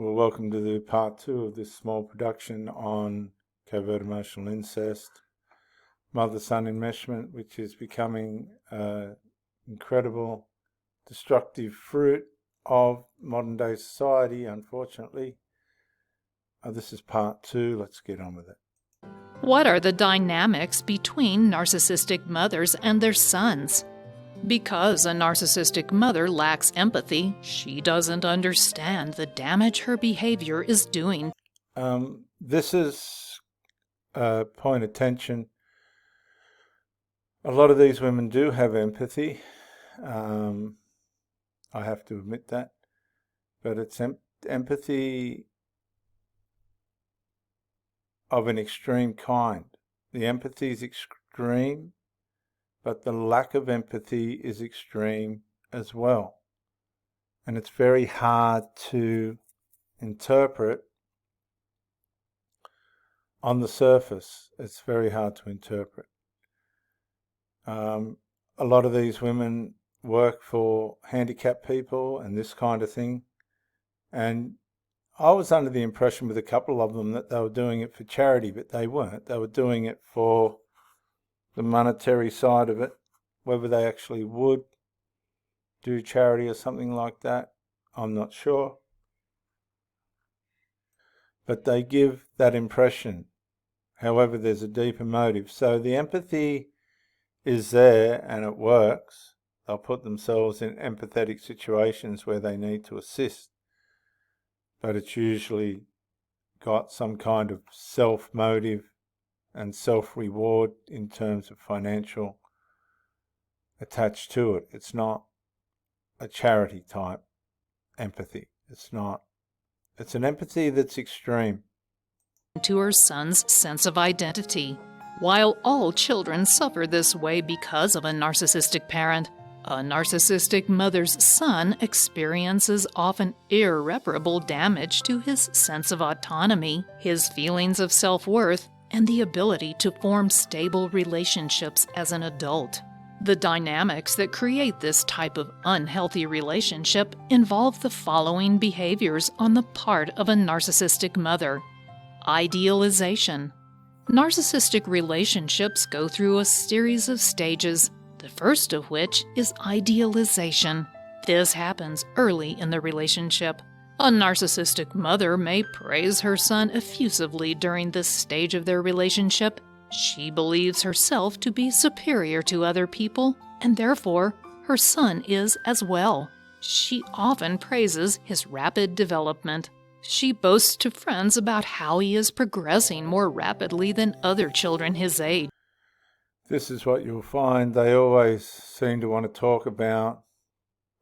Well, welcome to the part 2 of this small production on covert emotional incest, mother-son enmeshment, which is becoming an incredible destructive fruit of modern-day society, unfortunately. This is part 2. Let's get on with it. What are the dynamics between narcissistic mothers and their sons? Because a narcissistic mother lacks empathy, she doesn't understand the damage her behavior is doing. This is a point of tension. A lot of these women do have empathy. I have to admit that. But it's empathy of an extreme kind. The empathy is extreme, but the lack of empathy is extreme as well. And it's very hard to interpret on the surface. It's very hard to interpret. A lot of these women work for handicapped people and this kind of thing. And I was under the impression with a couple of them that they were doing it for charity, but they weren't. They were doing it for the monetary side of it. Whether they actually would do charity or something like that, I'm not sure. But they give that impression. However, there's a deeper motive. So the empathy is there and it works. They'll put themselves in empathetic situations where they need to assist. But it's usually got some kind of self-motive and self-reward in terms of financial attached to it. It's not a charity type empathy. It's not. It's an empathy that's extreme. To her son's sense of identity. While all children suffer this way because of a narcissistic parent, a narcissistic mother's son experiences often irreparable damage to his sense of autonomy, his feelings of self-worth, and the ability to form stable relationships as an adult. The dynamics that create this type of unhealthy relationship involve the following behaviors on the part of a narcissistic mother. Idealization. Narcissistic relationships go through a series of stages, the first of which is idealization. This happens early in the relationship. A narcissistic mother may praise her son effusively during this stage of their relationship. She believes herself to be superior to other people, and therefore her son is as well. She often praises his rapid development. She boasts to friends about how he is progressing more rapidly than other children his age. This is what you'll find. They always seem to want to talk about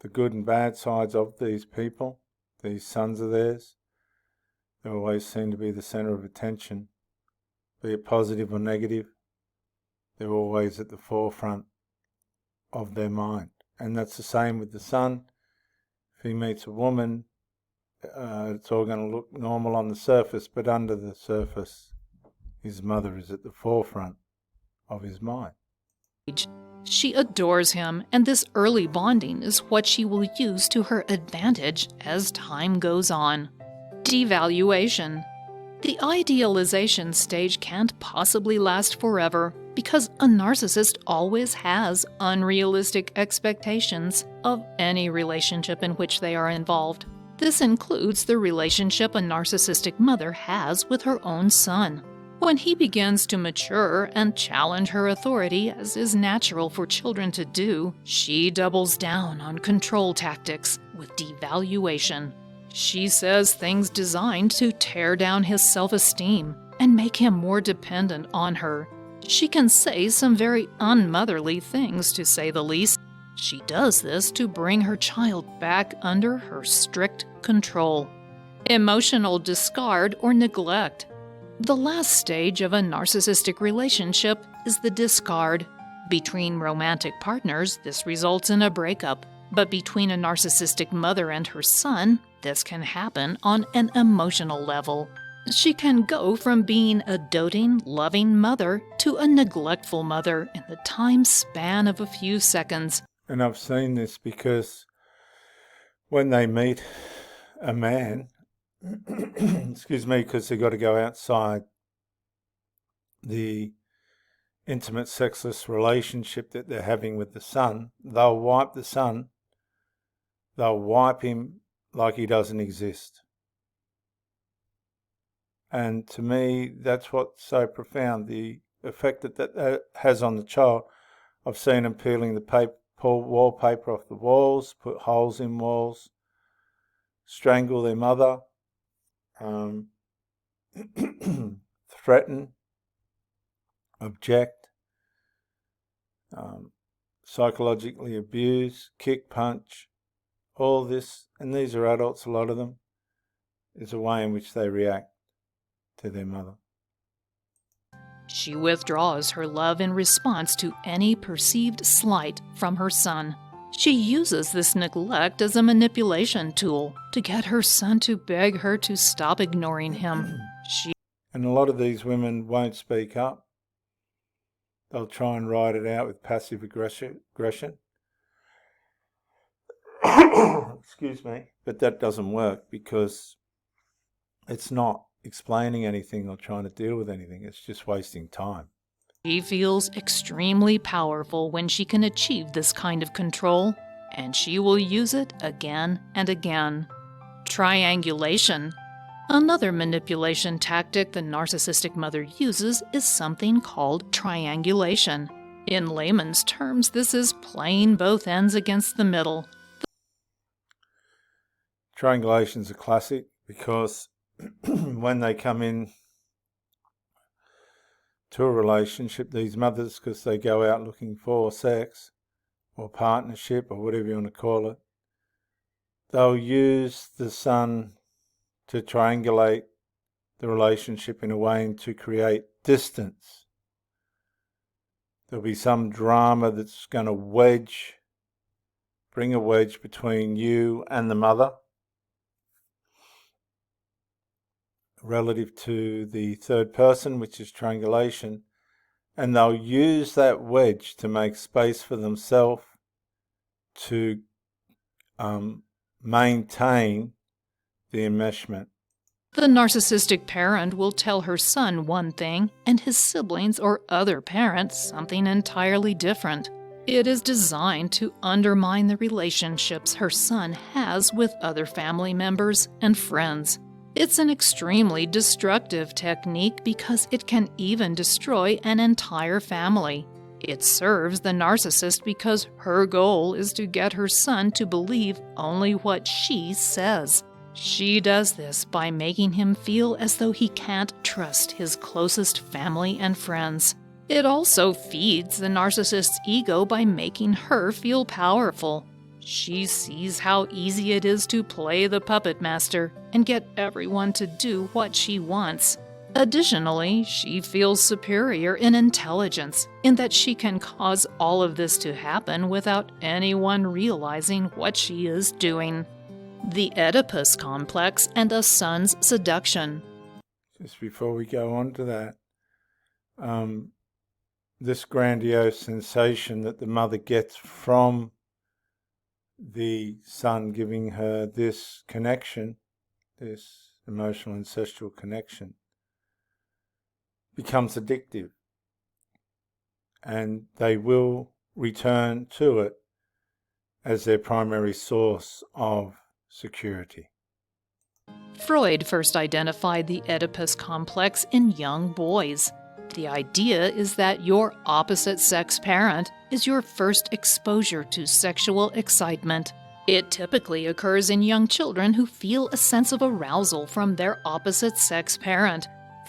the good and bad sides of these people, these sons of theirs. They always seem to be the center of attention, be it positive or negative. They're always at the forefront of their mind. And that's the same with the son. If he meets a woman, it's all going to look normal on the surface, but under the surface, his mother is at the forefront of his mind. She adores him, and this early bonding is what she will use to her advantage as time goes on. Devaluation. The idealization stage can't possibly last forever because a narcissist always has unrealistic expectations of any relationship in which they are involved. This includes the relationship a narcissistic mother has with her own son. When he begins to mature and challenge her authority, as is natural for children to do, she doubles down on control tactics with devaluation. She says things designed to tear down his self-esteem and make him more dependent on her. She can say some very unmotherly things, to say the least. She does this to bring her child back under her strict control. Emotional discard or neglect. The last stage of a narcissistic relationship is the discard. Between romantic partners, this results in a breakup. But between a narcissistic mother and her son, this can happen on an emotional level. She can go from being a doting, loving mother to a neglectful mother in the time span of a few seconds. And I've seen this because when they meet a man excuse me, because they've got to go outside the intimate sexless relationship that they're having with the son. They'll wipe the son. They'll wipe him like he doesn't exist. And to me, that's what's so profound, the effect that has on the child. I've seen them peeling the wallpaper off the walls, put holes in walls, strangle their mother, threaten, object, psychologically abuse, kick, punch, all this, and these are adults, a lot of them, is a way in which they react to their mother. She withdraws her love in response to any perceived slight from her son. She uses this neglect as a manipulation tool to get her son to beg her to stop ignoring him. And a lot of these women won't speak up. They'll try and ride it out with passive aggression. Excuse me. But that doesn't work because it's not explaining anything or trying to deal with anything. It's just wasting time. She feels extremely powerful when she can achieve this kind of control, and she will use it again and again. Triangulation. Another manipulation tactic the narcissistic mother uses is something called triangulation. In layman's terms, this is playing both ends against the middle. Triangulation's a classic because when they come in to a relationship, these mothers, because they go out looking for sex or partnership or whatever you want to call it, they'll use the son to triangulate the relationship in a way and to create distance. There'll be some drama that's going to bring a wedge between you and the mother relative to the third person, which is triangulation, and they'll use that wedge to make space for themselves to maintain the enmeshment. The narcissistic parent will tell her son one thing and his siblings or other parents something entirely different. It is designed to undermine the relationships her son has with other family members and friends. It's an extremely destructive technique because it can even destroy an entire family. It serves the narcissist because her goal is to get her son to believe only what she says. She does this by making him feel as though he can't trust his closest family and friends. It also feeds the narcissist's ego by making her feel powerful. She sees how easy it is to play the puppet master and get everyone to do what she wants. Additionally, she feels superior in intelligence, in that she can cause all of this to happen without anyone realizing what she is doing. The Oedipus complex and a son's seduction. Just before we go on to that, this grandiose sensation that the mother gets from the son giving her this connection, this emotional ancestral connection, becomes addictive, and they will return to it as their primary source of security. Freud first identified the Oedipus complex in young boys. The idea is that your opposite-sex parent is your first exposure to sexual excitement. It typically occurs in young children who feel a sense of arousal from their opposite-sex parent.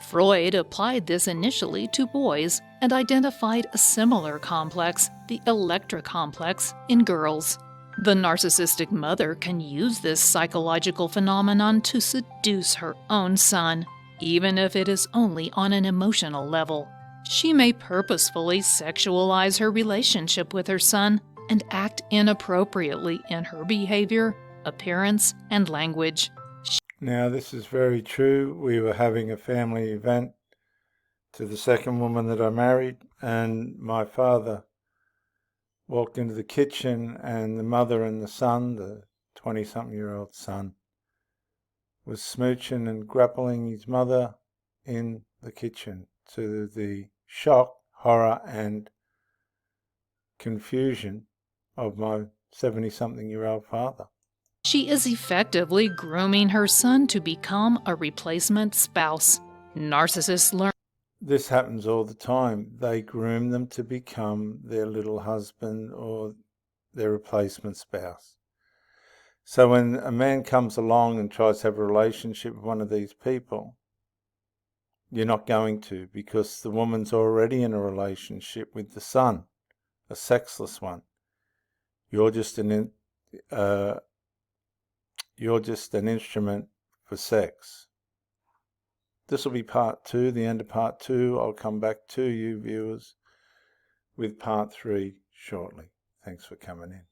Freud applied this initially to boys and identified a similar complex, the Electra complex, in girls. The narcissistic mother can use this psychological phenomenon to seduce her own son, even if it is only on an emotional level. She may purposefully sexualize her relationship with her son and act inappropriately in her behavior, appearance, and language. Now, this is very true. We were having a family event to the second woman that I married, and my father walked into the kitchen, and the mother and the son, the 20-something-year-old son, was smooching and grappling his mother in the kitchen, to the shock, horror and confusion of my 70-something-year-old father. She is effectively grooming her son to become a replacement spouse. Narcissists learn. This happens all the time. They groom them to become their little husband or their replacement spouse. So when a man comes along and tries to have a relationship with one of these people, you're not going to, because the woman's already in a relationship with the son, a sexless one. You're just an instrument for sex. This will be part 2, the end of part 2. I'll come back to you, viewers, with part 3 shortly. Thanks for coming in.